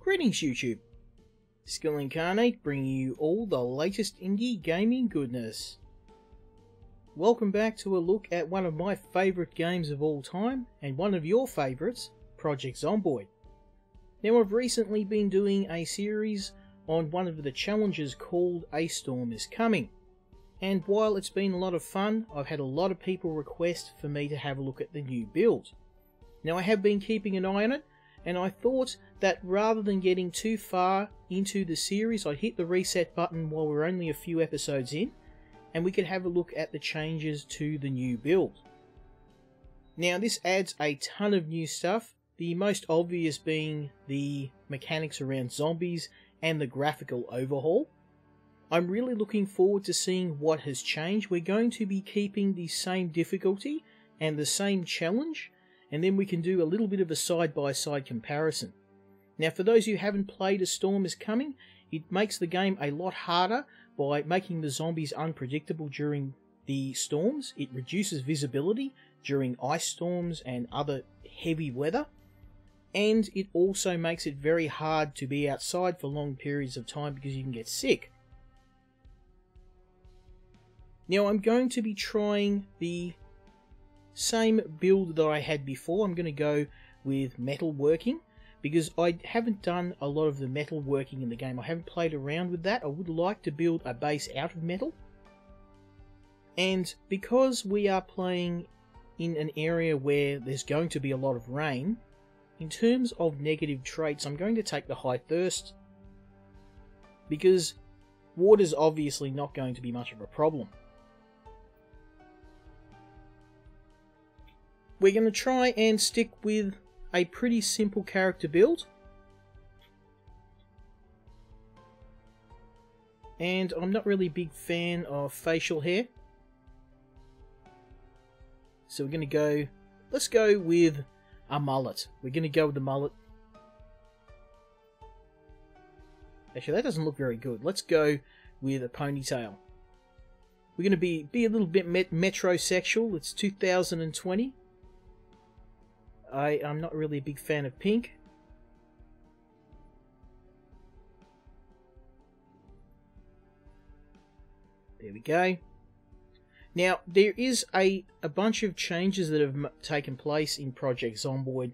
Greetings YouTube, Skill Incarnate bringing you all the latest indie gaming goodness. Welcome back to a look at one of my favourite games of all time, and one of your favourites, Project Zomboid. Now I've recently been doing a series on one of the challenges called A Storm is Coming, and while it's been a lot of fun, I've had a lot of people request for me to have a look at the new build. Now I have been keeping an eye on it, and I thought that rather than getting too far into the series, I'd hit the reset button while we're only a few episodes in, and we could have a look at the changes to the new build. Now this adds a ton of new stuff, the most obvious being the mechanics around zombies and the graphical overhaul. I'm really looking forward to seeing what has changed. We're going to be keeping the same difficulty and the same challenge, and then we can do a little bit of a side-by-side comparison. Now for those who haven't played A Storm is Coming, it makes the game a lot harder by making the zombies unpredictable during the storms. It reduces visibility during ice storms and other heavy weather, and it also makes it very hard to be outside for long periods of time because you can get sick. Now I'm going to be trying the same build that I had before. I'm going to go with metal working because I haven't done a lot of the metal working in the game. I haven't played around with that. I would like to build a base out of metal, and because we are playing in an area where there's going to be a lot of rain, in terms of negative traits I'm going to take the high thirst because water's obviously not going to be much of a problem. We're going to try and stick with a pretty simple character build. And I'm not really a big fan of facial hair. So we're going to go, let's go with a mullet. We're going to go with the mullet. Actually, that doesn't look very good. Let's go with a ponytail. We're going to be a little bit metrosexual. It's 2020. I'm not really a big fan of pink. There we go. Now, there is a bunch of changes that have taken place in Project Zomboid,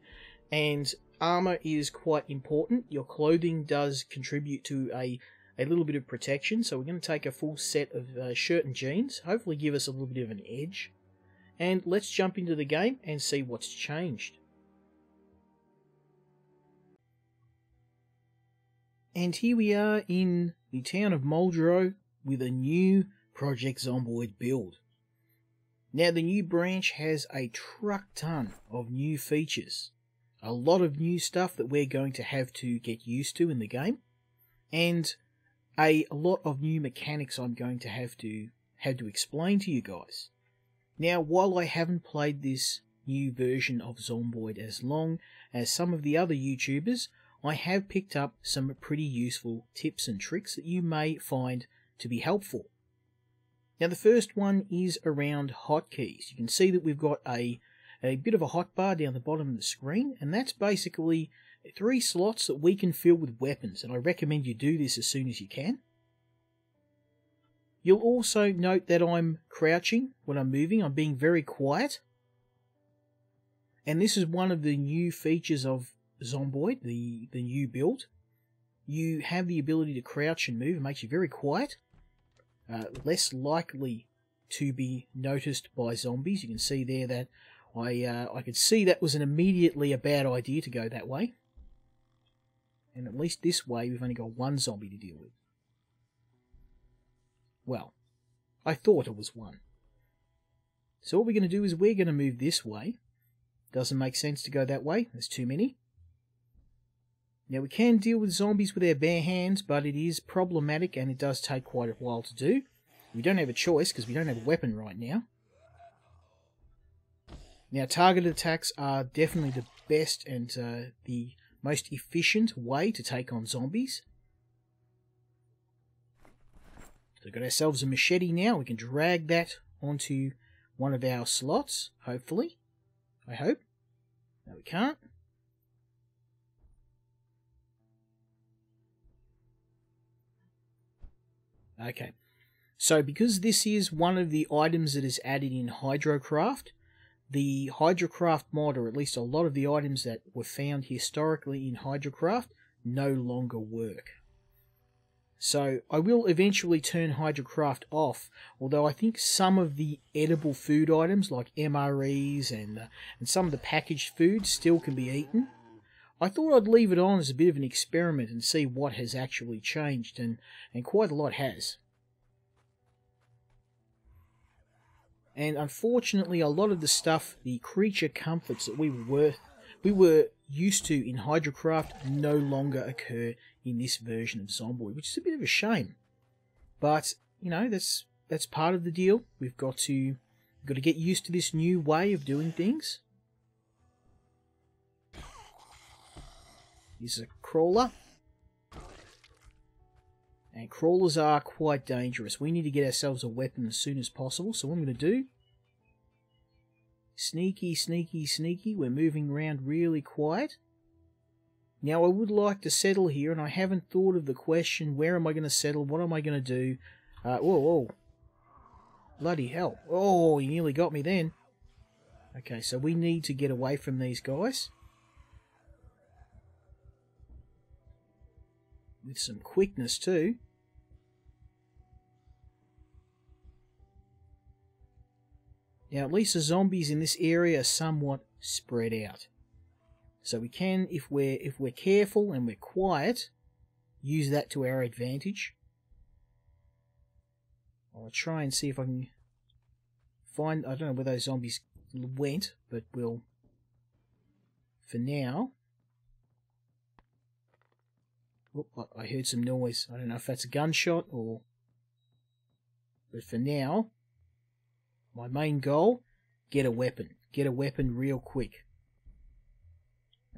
and armor is quite important. Your clothing does contribute to a little bit of protection, so we're going to take a full set of shirt and jeans, hopefully give us a little bit of an edge. And let's jump into the game and see what's changed. And here we are in the town of Muldraugh with a new Project Zomboid build. Now the new branch has a truck ton of new features. A lot of new stuff that we're going to have to get used to in the game. And a lot of new mechanics I'm going to have to explain to you guys. Now while I haven't played this new version of Zomboid as long as some of the other YouTubers, I have picked up some pretty useful tips and tricks that you may find to be helpful. Now the first one is around hotkeys. You can see that we've got a bit of a hotbar down the bottom of the screen, and that's basically 3 slots that we can fill with weapons, and I recommend you do this as soon as you can. You'll also note that I'm crouching when I'm moving. I'm being very quiet. And this is one of the new features of Zomboid, the new build. You have the ability to crouch and move. It makes you very quiet, less likely to be noticed by zombies. You can see there that I could see that was immediately a bad idea to go that way, and at least this way we've only got one zombie to deal with. Well, I thought it was one. So what we're going to do is we're going to move this way. Doesn't make sense to go that way, there's too many. Now we can deal with zombies with our bare hands, but it is problematic and it does take quite a while to do. We don't have a choice because we don't have a weapon right now. Now targeted attacks are definitely the best and the most efficient way to take on zombies. So we've got ourselves a machete now. We can drag that onto one of our slots, hopefully. I hope. No, we can't. Okay. So because this is one of the items that is added in Hydrocraft, the Hydrocraft mod, or at least a lot of the items that were found historically in Hydrocraft, no longer work. So I will eventually turn Hydrocraft off, although I think some of the edible food items like MREs and some of the packaged food still can be eaten. I thought I'd leave it on as a bit of an experiment and see what has actually changed, and quite a lot has. And unfortunately, a lot of the stuff, the creature comforts that we were used to in Hydrocraft no longer occur in this version of Zomboid, which is a bit of a shame. But, you know, that's part of the deal. We've got to get used to this new way of doing things. Here's a crawler. And crawlers are quite dangerous. We need to get ourselves a weapon as soon as possible. So what I'm going to do... Sneaky, sneaky, sneaky. We're moving around really quiet. Now I would like to settle here, and I haven't thought of the question, where am I going to settle? What am I going to do? Whoa. Bloody hell. Oh, he nearly got me then. Okay, so we need to get away from these guys. With some quickness too. Now at least the zombies in this area are somewhat spread out. So we can, if we're careful and we're quiet, use that to our advantage. I'll try and see if I can find, I don't know where those zombies went, but we'll, for now... Oh, I heard some noise. I don't know if that's a gunshot or... But for now, my main goal, get a weapon. Get a weapon real quick.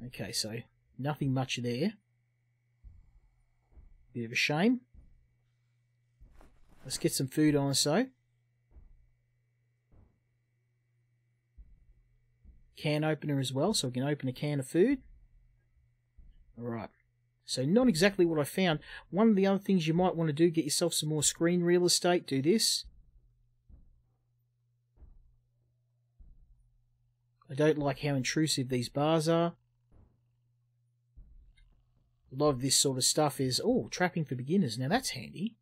Okay, so nothing much there. Bit of a shame. Let's get some food on so. Can opener as well, so we can open a can of food. Alright. So not exactly what I found. One of the other things you might want to do, get yourself some more screen real estate. Do this. I don't like how intrusive these bars are. A lot of this sort of stuff is, oh, trapping for beginners. Now that's handy.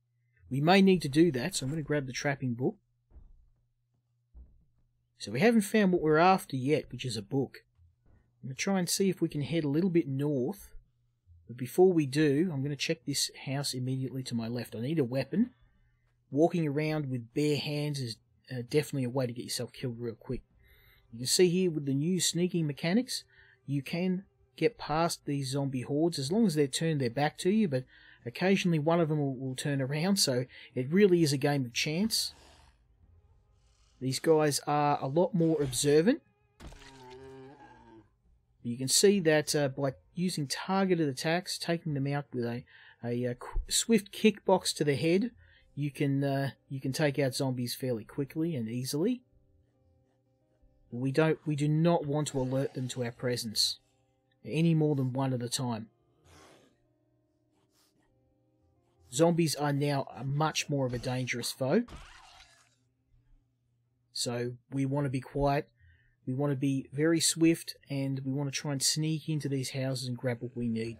We may need to do that, so I'm going to grab the trapping book. So we haven't found what we're after yet, which is a book. I'm going to try and see if we can head a little bit north. But before we do, I'm going to check this house immediately to my left. I need a weapon. Walking around with bare hands is definitely a way to get yourself killed real quick. You can see here with the new sneaking mechanics, you can get past these zombie hordes as long as they're turned their back to you, but occasionally one of them will turn around, so it really is a game of chance. These guys are a lot more observant. You can see that by using targeted attacks, taking them out with a swift kickbox to the head, you can take out zombies fairly quickly and easily. We do not want to alert them to our presence any more than one at a time. Zombies are now much more of a dangerous foe. So we want to be quiet. We want to be very swift, and we want to try and sneak into these houses and grab what we need.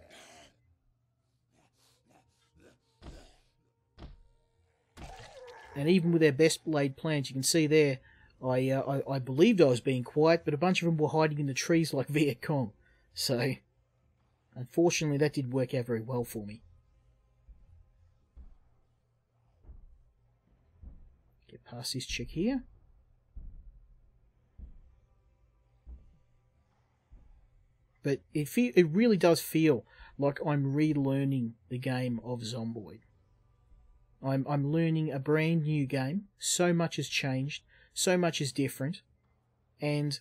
And even with our best laid plans, you can see there, I believed I was being quiet, but a bunch of them were hiding in the trees like Viet Cong. So, unfortunately, that didn't work out very well for me. Get past this chick here. But it really does feel like I'm relearning the game of Zomboid. I'm learning a brand new game. So much has changed. So much is different. And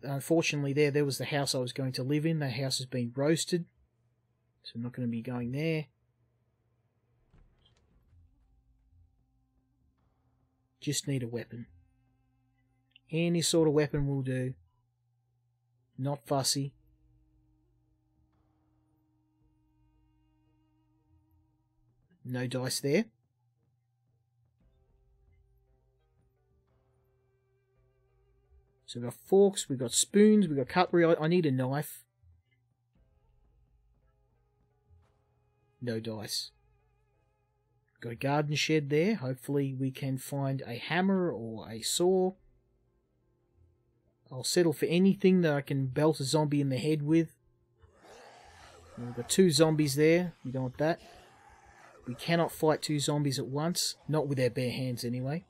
unfortunately there was the house I was going to live in. That house has been roasted. So I'm not going to be going there. Just need a weapon. Any sort of weapon will do. Not fussy. No dice there. So we've got forks, we've got spoons, we've got cutlery. I need a knife. No dice. Got a garden shed there. Hopefully we can find a hammer or a saw. I'll settle for anything that I can belt a zombie in the head with. And we've got 2 zombies there. We don't want that. We cannot fight 2 zombies at once. Not with our bare hands anyway.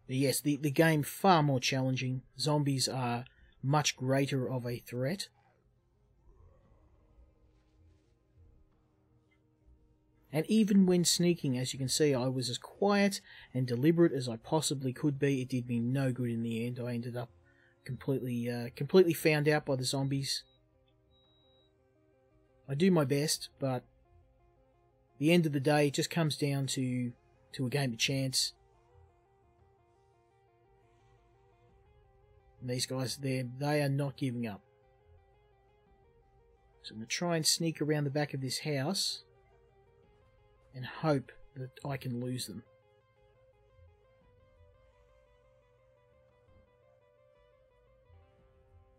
But yes, the game far more challenging. Zombies are much greater of a threat. And even when sneaking, as you can see, I was as quiet and deliberate as I possibly could be. It did me no good in the end. I ended up completely found out by the zombies. I do my best, but at the end of the day, it just comes down to a game of chance. And these guys, they are not giving up. So I'm going to try and sneak around the back of this house and hope that I can lose them.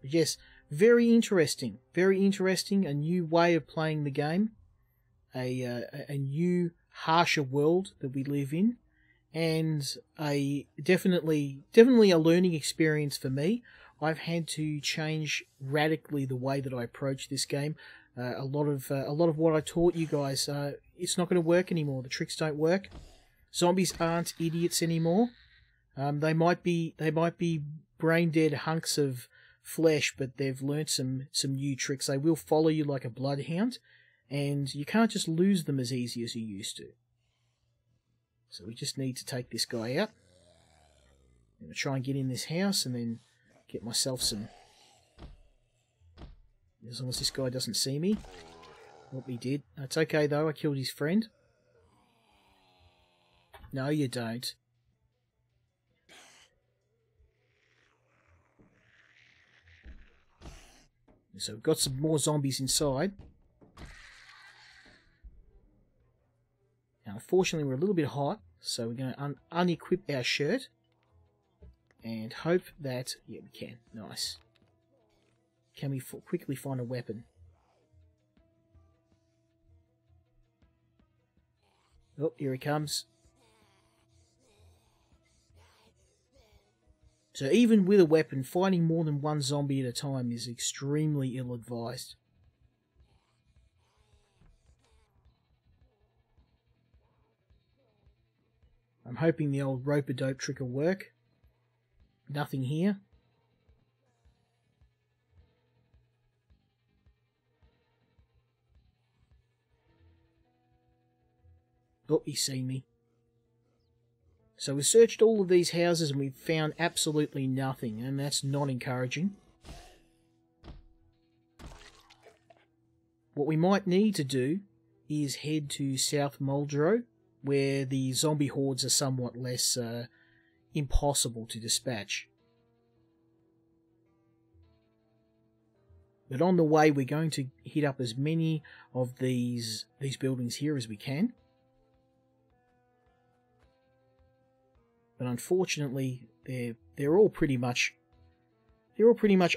But yes, very interesting. Very interesting. A new way of playing the game. A new, harsher world that we live in. And definitely a learning experience for me. I've had to change radically the way that I approach this game. A lot of what I taught you guys, it's not going to work anymore. The tricks don't work. Zombies aren't idiots anymore. They might be brain dead hunks of flesh, but they've learnt some new tricks. They will follow you like a bloodhound, and you can't just lose them as easy as you used to. So we just need to take this guy out. I'm going to try and get in this house and then get myself some... As long as this guy doesn't see me. What he did. It's okay though, I killed his friend. No, you don't. So we've got some more zombies inside. Now, unfortunately, we're a little bit hot, so we're going to unequip our shirt and hope that... Yeah, we can. Nice. Can we quickly find a weapon? Oh, here he comes. So even with a weapon, fighting more than one zombie at a time is extremely ill-advised. I'm hoping the old rope-a-dope trick will work. Nothing here. Oh, he's seen me. So we searched all of these houses and we've found absolutely nothing, and that's not encouraging. What we might need to do is head to South Muldraugh, where the zombie hordes are somewhat less impossible to dispatch. But on the way, we're going to hit up as many of these buildings here as we can. But unfortunately, they're all pretty much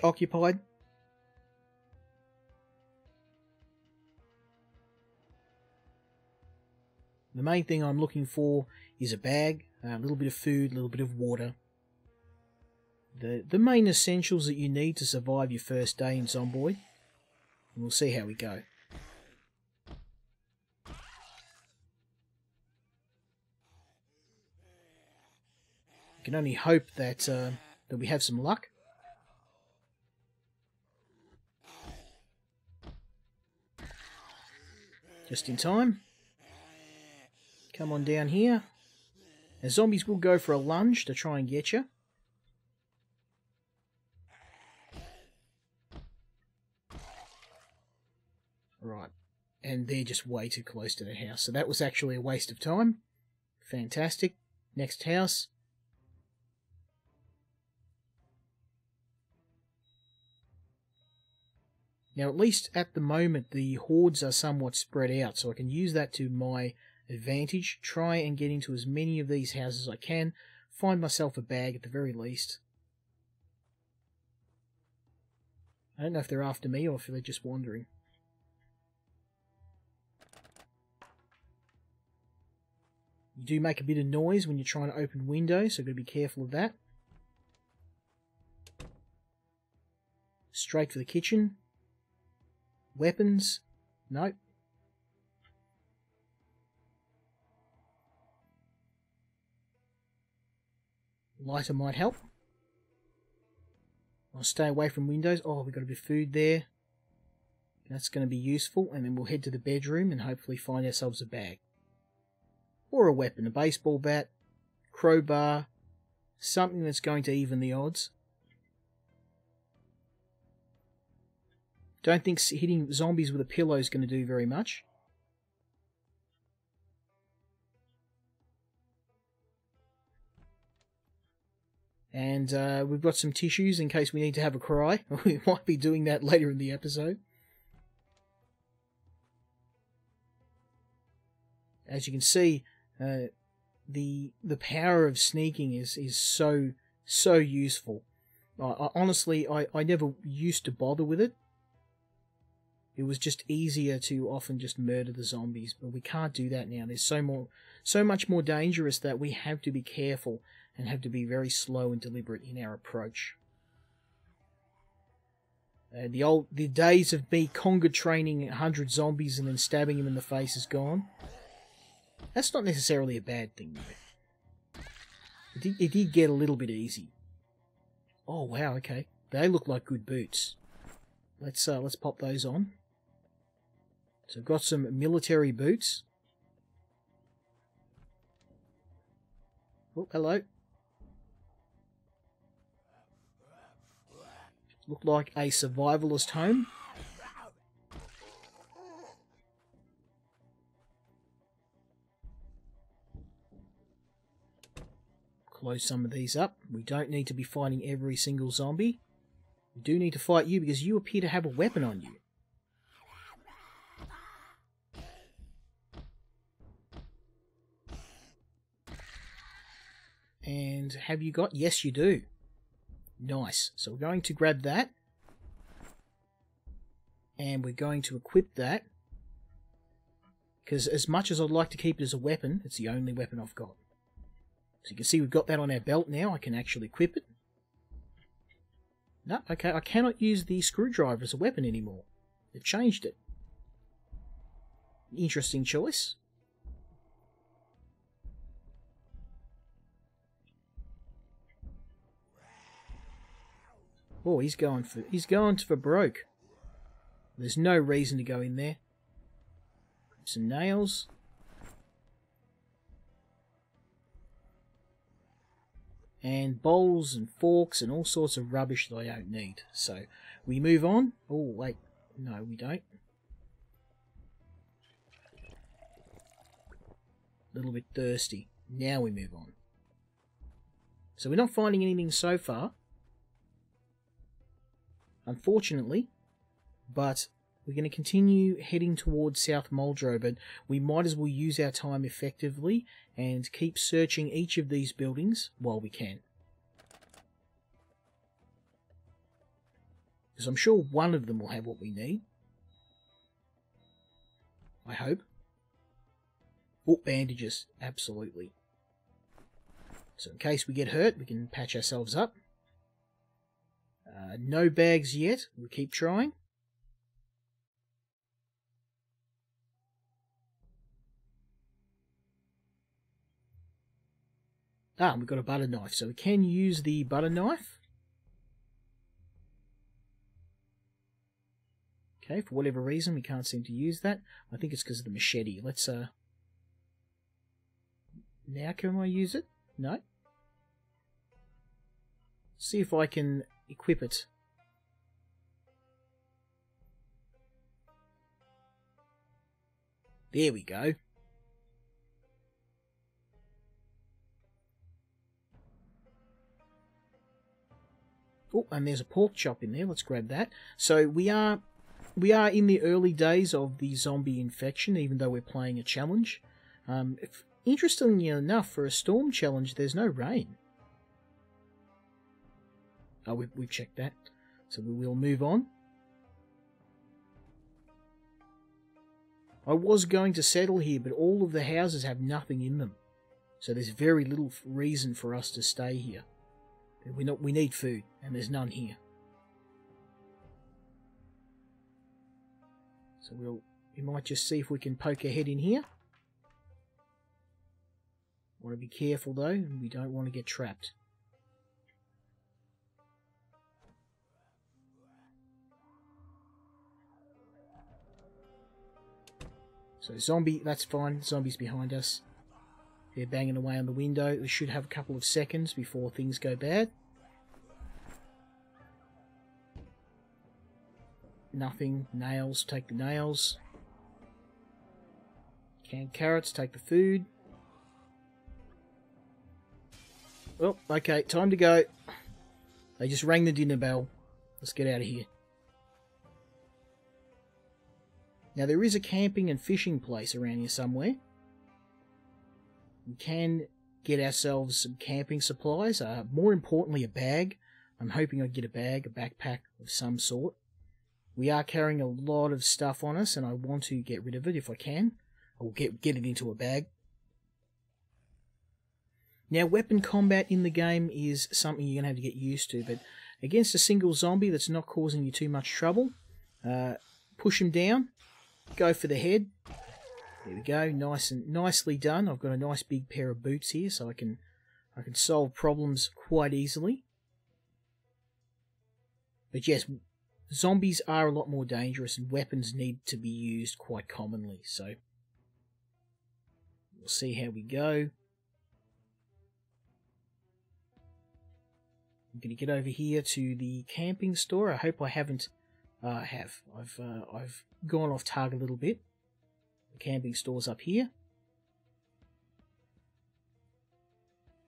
occupied. The main thing I'm looking for is a bag, a little bit of food, a little bit of water. The main essentials that you need to survive your first day in Zomboid. And we'll see how we go. I can only hope that we have some luck. Just in time. Come on down here. Now, zombies will go for a lunge to try and get you. Right. And they're just way too close to the house. So that was actually a waste of time. Fantastic. Next house. Now, at least at the moment, the hordes are somewhat spread out, so I can use that to my advantage. Try and get into as many of these houses as I can. Find myself a bag at the very least. I don't know if they're after me or if they're just wandering. You do make a bit of noise when you're trying to open windows, so you've got to be careful of that. Straight for the kitchen. Weapons? Nope. Lighter might help. I'll stay away from windows. Oh, we've got a bit of food there. That's going to be useful. And then we'll head to the bedroom and hopefully find ourselves a bag. Or a weapon. A baseball bat. Crowbar. Something that's going to even the odds. Don't think hitting zombies with a pillow is going to do very much. And we've got some tissues in case we need to have a cry. We might be doing that later in the episode. As you can see, the power of sneaking is so useful. Honestly, I never used to bother with it. It was just easier to often just murder the zombies, but we can't do that now. There's so much more dangerous that we have to be careful and have to be very slow and deliberate in our approach. The days of me conga training 100 zombies and then stabbing them in the face is gone. That's not necessarily a bad thing, though. It did get a little bit easy. Oh wow, okay. They look like good boots. Let's pop those on. So I've got some military boots. Oh, hello. Look like a survivalist home. Close some of these up. We don't need to be fighting every single zombie. We do need to fight you because you appear to have a weapon on you. And have you got... Yes, you do. Nice. So we're going to grab that. And we're going to equip that. Because as much as I'd like to keep it as a weapon, it's the only weapon I've got. So you can see we've got that on our belt now. I can actually equip it. No, okay, I cannot use the screwdriver as a weapon anymore. They've changed it. Interesting choice. Oh, he's going for broke. There's no reason to go in there. Some nails. And bowls and forks and all sorts of rubbish that I don't need. So we move on. Oh wait, no we don't. A little bit thirsty. Now we move on. So we're not finding anything so far, unfortunately, but we're going to continue heading towards South Muldraugh, but we might as well use our time effectively and keep searching each of these buildings while we can. Because I'm sure one of them will have what we need. I hope. Oh, bandages, absolutely. So in case we get hurt, we can patch ourselves up. No bags yet, we'll keep trying. Ah, we've got a butter knife, so we can use the butter knife. Okay, for whatever reason, we can't seem to use that. I think it's because of the machete. Let's, now can I use it? No? See if I can equip it. There we go. Oh, and there's a pork chop in there. Let's grab that. So we're we are in the early days of the zombie infection, even though we're playing a challenge. Interestingly enough, for a storm challenge, there's no rain. Oh, we've checked that. So we will move on. I was going to settle here, but all of the houses have nothing in them. So there's very little reason for us to stay here. We need food, and there's none here. So we might just see if we can poke our head in here. Want to be careful though, we don't want to get trapped. So zombie, that's fine, zombies behind us. They're banging away on the window. We should have a couple of seconds before things go bad. Nothing. Nails, take the nails. Canned carrots, take the food. Oh, okay, time to go. They just rang the dinner bell. Let's get out of here. Now there is a camping and fishing place around here somewhere. We can get ourselves some camping supplies. More importantly, a bag. I'm hoping I get a bag, a backpack of some sort. We are carrying a lot of stuff on us, and I want to get rid of it if I can. I'll get it into a bag. Now, weapon combat in the game is something you're going to have to get used to, but against a single zombie that's not causing you too much trouble, push him down, go for the head. There we go, nicely done. I've got a nice big pair of boots here, so I can solve problems quite easily. But yes, zombies are a lot more dangerous, and weapons need to be used quite commonly, so we'll see how we go. I'm going to get over here to the camping store. I hope I haven't I've gone off target a little bit. The camping store's up here.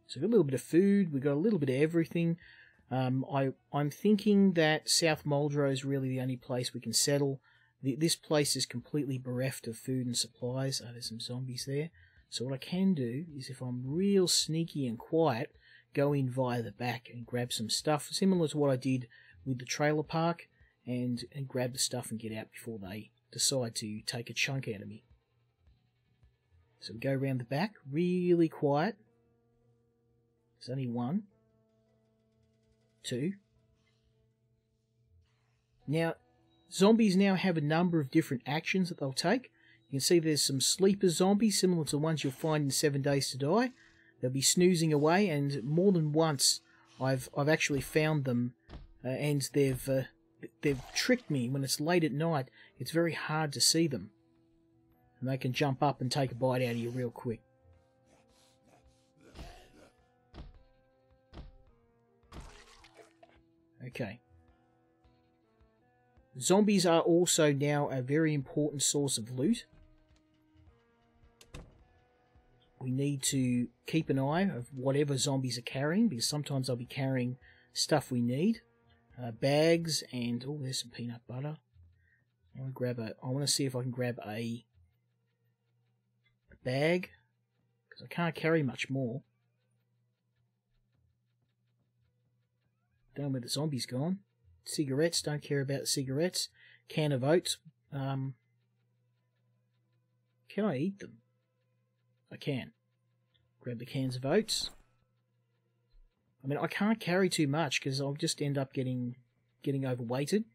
So we've got a little bit of food, we've got a little bit of everything. I'm thinking that South Muldraugh is really the only place we can settle. This place is completely bereft of food and supplies. There's some zombies there. So what I can do is, if I'm real sneaky and quiet, go in via the back and grab some stuff, similar to what I did with the trailer park, and grab the stuff and get out before they decide to take a chunk out of me. So we go around the back, really quiet. There's only one. Two. Now, zombies now have a number of different actions that they'll take. You can see there's some sleeper zombies, similar to the ones you'll find in 7 Days to Die. They'll be snoozing away, and more than once I've actually found them, and they've tricked me. When it's late at night, it's very hard to see them, and they can jump up and take a bite out of you real quick. Okay. Zombies are also now a very important source of loot. We need to keep an eye of whatever zombies are carrying, because sometimes they'll be carrying stuff we need. Bags and... oh, there's some peanut butter. I want to see if I can grab a bag, because I can't carry much more. Don't know where the zombie's gone. Cigarettes, don't care about the cigarettes. Can of oats. Can I eat them? I can. Grab the cans of oats. I mean, I can't carry too much because I'll just end up getting overweighted.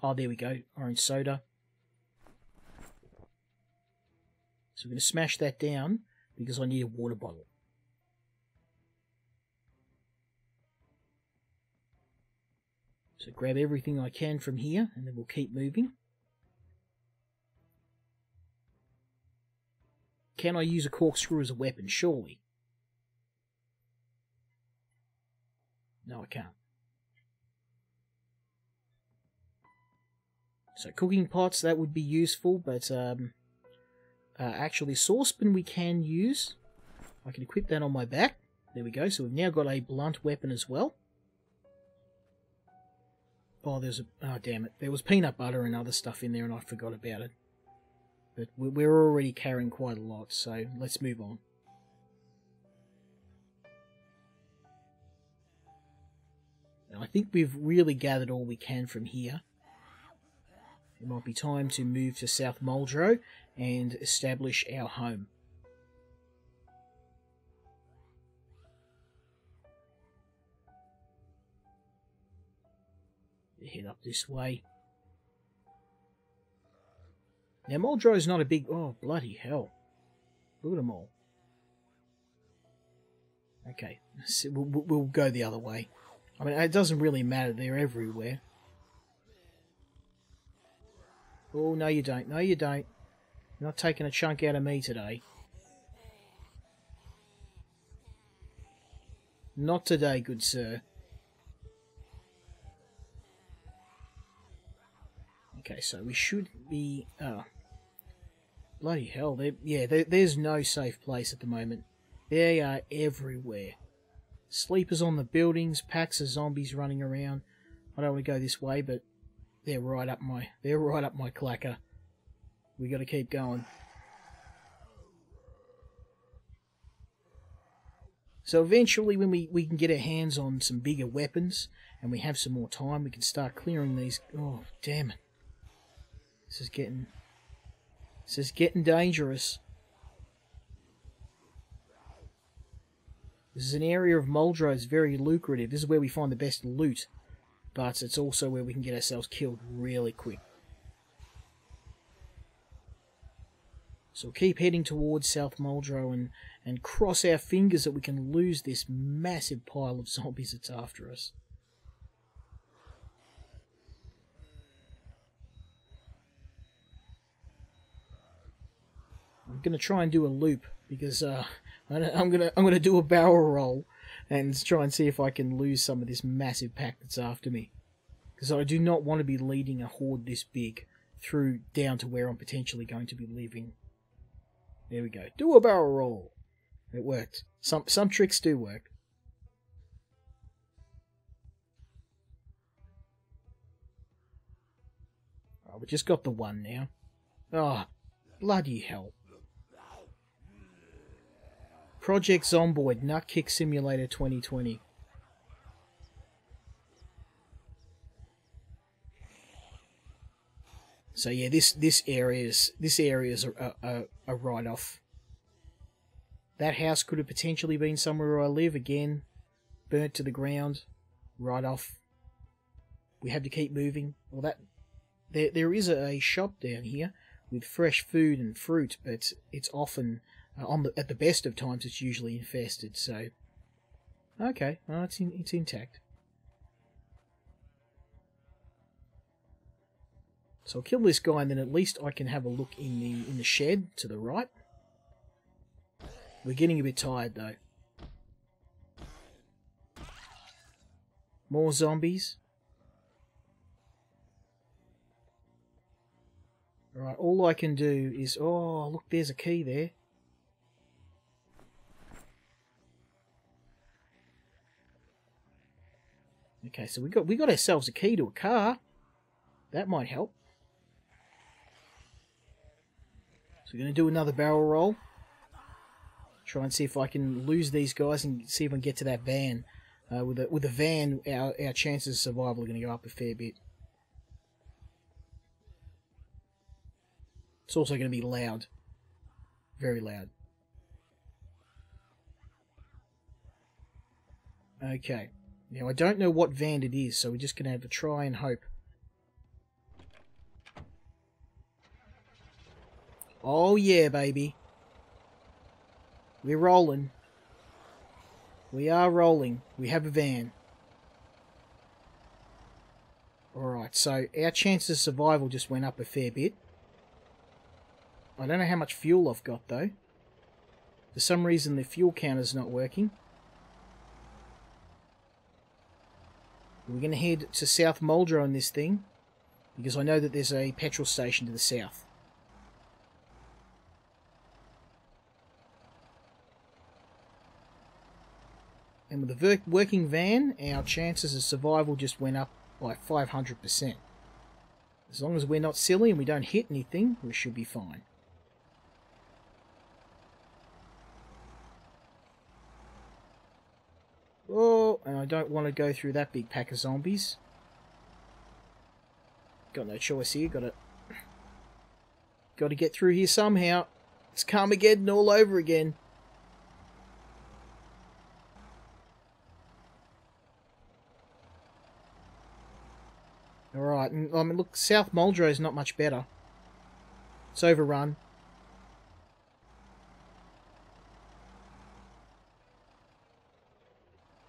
Oh, there we go. Orange soda. So we're going to smash that down because I need a water bottle. So grab everything I can from here, and then we'll keep moving. Can I use a corkscrew as a weapon? Surely. No, I can't. So cooking pots, that would be useful, but actually saucepan we can use. I can equip that on my back. There we go. So we've now got a blunt weapon as well. Oh, oh, damn it. There was peanut butter and other stuff in there and I forgot about it. But we're already carrying quite a lot, so let's move on. Now, I think we've really gathered all we can from here. It might be time to move to South Muldraugh and establish our home. Head up this way. Now, Muldraugh is not a big... Oh, bloody hell. Look at them all. Okay, so we'll go the other way. I mean, it doesn't really matter. They're everywhere. Oh, no you don't. No you don't. You're not taking a chunk out of me today. Not today, good sir. Okay, so we should be... bloody hell. There's no safe place at the moment. They are everywhere. Sleepers on the buildings, packs of zombies running around. I don't want to go this way, but they're right up my clacker. We got to keep going. So eventually, when we can get our hands on some bigger weapons and we have some more time, we can start clearing these. Oh, damn it! This is getting dangerous. This is an area of Muldraugh that's very lucrative. This is where we find the best loot, but it's also where we can get ourselves killed really quick. So we'll keep heading towards South Muldraugh and cross our fingers that we can lose this massive pile of zombies that's after us. I'm gonna try and do a loop because I'm gonna do a barrel roll and try and see if I can lose some of this massive pack that's after me. Because I do not want to be leading a horde this big through down to where I'm potentially going to be living. There we go. Do a barrel roll. It worked. Some tricks do work. Oh, we just got the one now. Oh, bloody hell. Project Zomboid Nutkick Simulator 2020. So yeah, this area's a write-off. That house could have potentially been somewhere where I live again, burnt to the ground, write-off. We have to keep moving. Well, there is a shop down here with fresh food and fruit, but it's often at the best of times it's usually infested. So okay, well, it's intact. So I'll kill this guy, and then at least I can have a look in the shed to the right. We're getting a bit tired though. More zombies. Alright, all I can do is... Oh, look, there's a key there. Okay, so we got ourselves a key to a car. That might help. So we're going to do another barrel roll. Try and see if I can lose these guys and see if I can get to that van. With a van, our chances of survival are going to go up a fair bit. It's also going to be loud. Very loud. Okay. Now, I don't know what van it is, so we're just going to have to try and hope. Oh, yeah, baby. We're rolling. We are rolling. We have a van. Alright, so our chances of survival just went up a fair bit. I don't know how much fuel I've got, though. For some reason, the fuel counter's not working. We're going to head to South Muldraugh on this thing, because I know that there's a petrol station to the south. And with the working van, our chances of survival just went up by 500%. As long as we're not silly and we don't hit anything, we should be fine. Oh, and I don't want to go through that big pack of zombies. Got no choice here, got to get through here somehow. It's Carmageddon all over again. Alright, and I mean, look, South Muldraugh is not much better. It's overrun.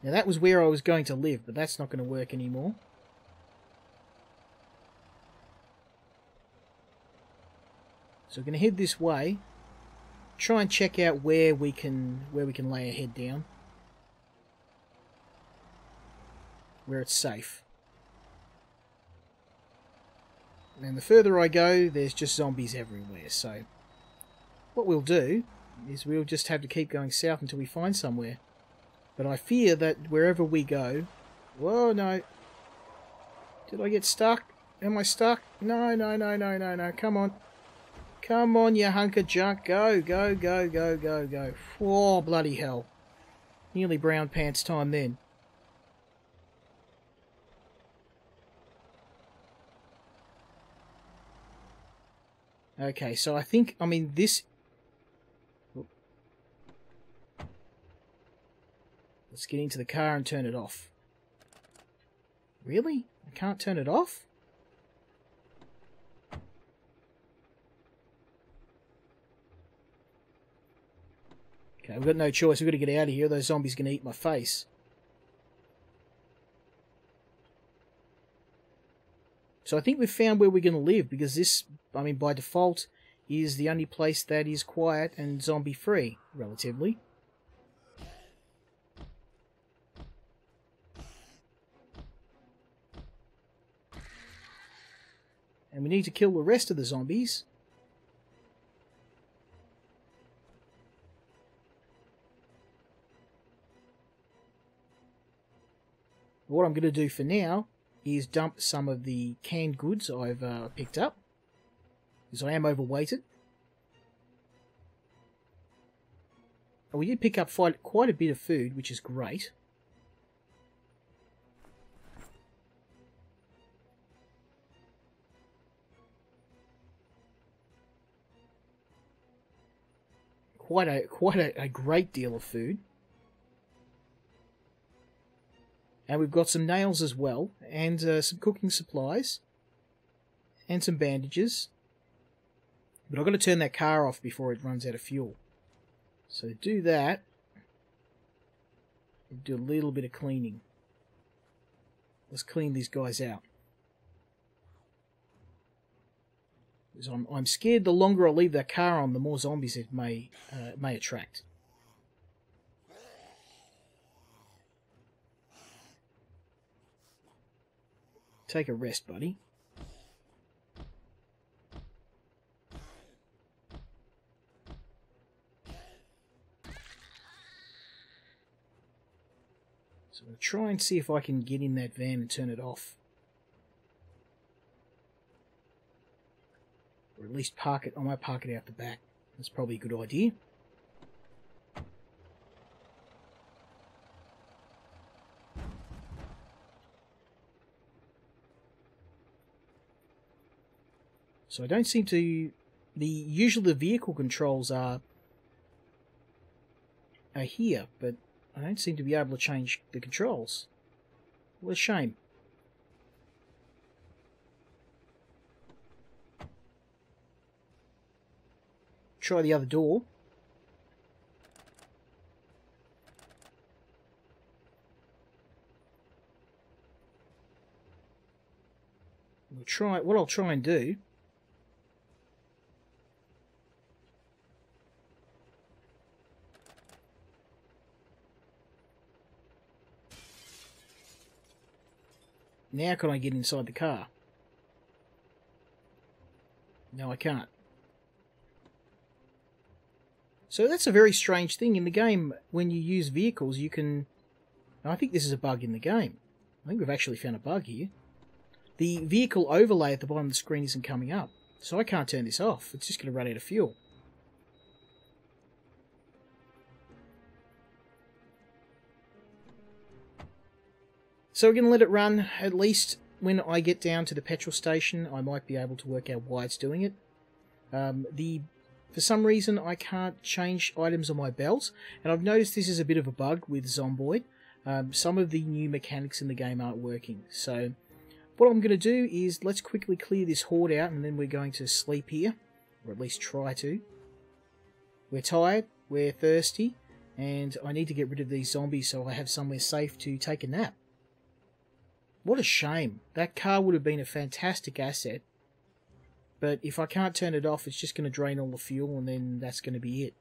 Now that was where I was going to live, but that's not going to work anymore. So we're going to head this way. Try and check out where we can lay our head down. Where it's safe. And the further I go, there's just zombies everywhere. So what we'll do is we'll just have to keep going south until we find somewhere. But I fear that wherever we go... Whoa, no. Did I get stuck? Am I stuck? No, no, no, no, no, no. Come on. Come on, you hunk of junk. Go, go, go, go, go, go. Oh, bloody hell. Nearly brown pants time then. Okay, so I think, I mean, this... Let's get into the car and turn it off. Really? I can't turn it off? Okay, we've got no choice. We've got to get out of here. Those zombies are going to eat my face. So I think we've found where we're going to live, because this, I mean, by default, is the only place that is quiet and zombie-free, relatively. And we need to kill the rest of the zombies. What I'm going to do for now is dump some of the canned goods I've picked up, because I am overweighted. And we did pick up quite a bit of food, which is great. Quite a great deal of food. And we've got some nails as well, and some cooking supplies, and some bandages. But I've got to turn that car off before it runs out of fuel. So to do that, we'll do a little bit of cleaning. Let's clean these guys out. Because I'm scared the longer I leave that car on, the more zombies it may attract. Take a rest, buddy. So I'll try and see if I can get in that van and turn it off. Or at least park it. I might park it out the back. That's probably a good idea. So I don't seem to... Usually the vehicle controls are here, but I don't seem to be able to change the controls. What a shame. Try the other door. What I'll try and do now, can I get inside the car? No, I can't. So that's a very strange thing in the game. When you use vehicles, you can... I think this is a bug in the game. I think we've actually found a bug here. the vehicle overlay at the bottom of the screen isn't coming up. So I can't turn this off. It's just going to run out of fuel. So we're going to let it run. At least when I get down to the petrol station, I might be able to work out why it's doing it. For some reason, I can't change items on my belt, and I've noticed this is a bit of a bug with Zomboid. Some of the new mechanics in the game aren't working. So what I'm going to do is let's quickly clear this horde out, and then we're going to sleep here, or at least try to. We're tired, we're thirsty, and I need to get rid of these zombies so I have somewhere safe to take a nap. What a shame. That car would have been a fantastic asset. But if I can't turn it off, it's just going to drain all the fuel, and then that's going to be it.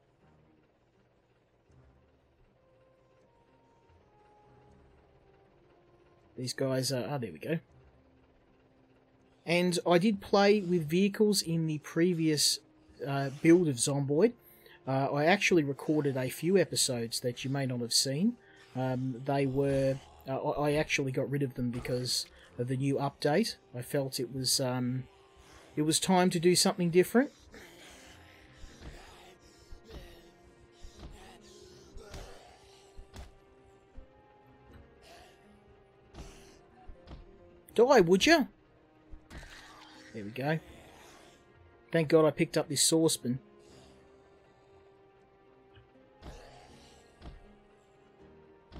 These guys are... oh, there we go. And I did play with vehicles in the previous build of Zomboid. I actually recorded a few episodes that you may not have seen. They were... I actually got rid of them because of the new update. I felt it was time to do something different. Die, would you? There we go. Thank God I picked up this saucepan.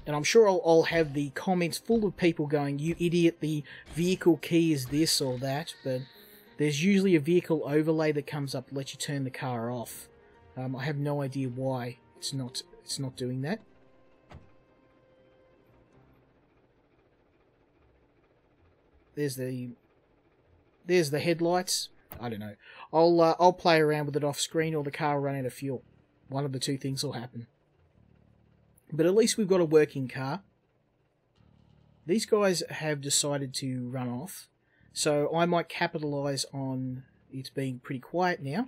And I'm sure I'll have the comments full of people going, "You idiot, the vehicle key is this or that," but there's usually a vehicle overlay that comes up to let you turn the car off. I have no idea why it's not doing that. There's the headlights. I don't know. I'll play around with it off screen, or the car will run out of fuel. One of the two things will happen. But at least we've got a working car. These guys have decided to run off, so I might capitalise on it being pretty quiet now,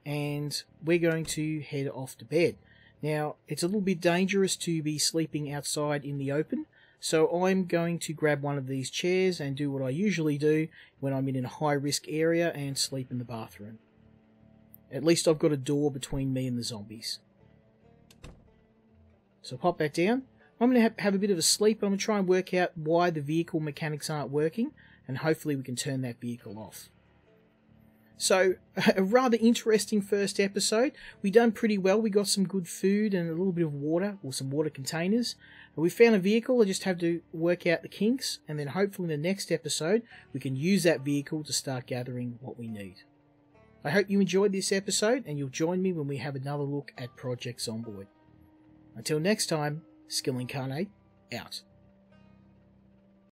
and we're going to head off to bed. Now, it's a little bit dangerous to be sleeping outside in the open, so I'm going to grab one of these chairs and do what I usually do when I'm in a high-risk area and sleep in the bathroom. At least I've got a door between me and the zombies. So pop back down. I'm going to have a bit of a sleep. I'm going to try and work out why the vehicle mechanics aren't working, and hopefully we can turn that vehicle off. So, a rather interesting first episode. We done pretty well. We got some good food and a little bit of water, or some water containers. We found a vehicle. I just have to work out the kinks, and then hopefully in the next episode we can use that vehicle to start gathering what we need. I hope you enjoyed this episode, and you'll join me when we have another look at Project Zomboid. Until next time, Skill Incarnate, out.